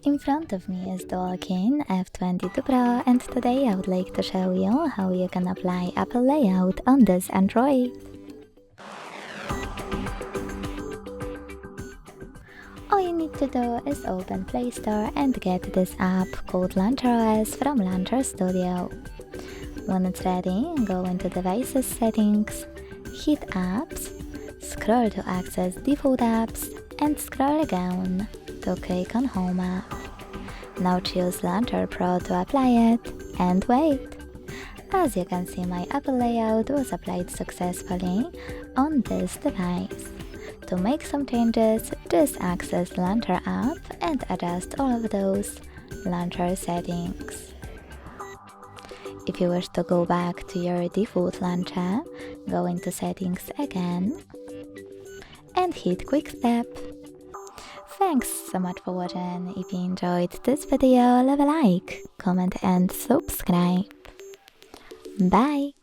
In front of me is DUOQIN F22 Pro, and today I would like to show you how you can apply Apple layout on this Android. All you need to do is open Play Store and get this app called LauncherOS from Launcher Studio. When it's ready, go into Devices Settings, hit Apps, scroll to access default apps, and scroll again to click on Home app. Now choose Launcher Pro to apply it and wait. As you can see, my Apple layout was applied successfully on this device. To make some changes, just access Launcher app and adjust all of those Launcher settings. If you wish to go back to your default launcher, go into Settings again and hit Quick Step. Thanks so much for watching. If you enjoyed this video, leave a like, comment and subscribe. Bye!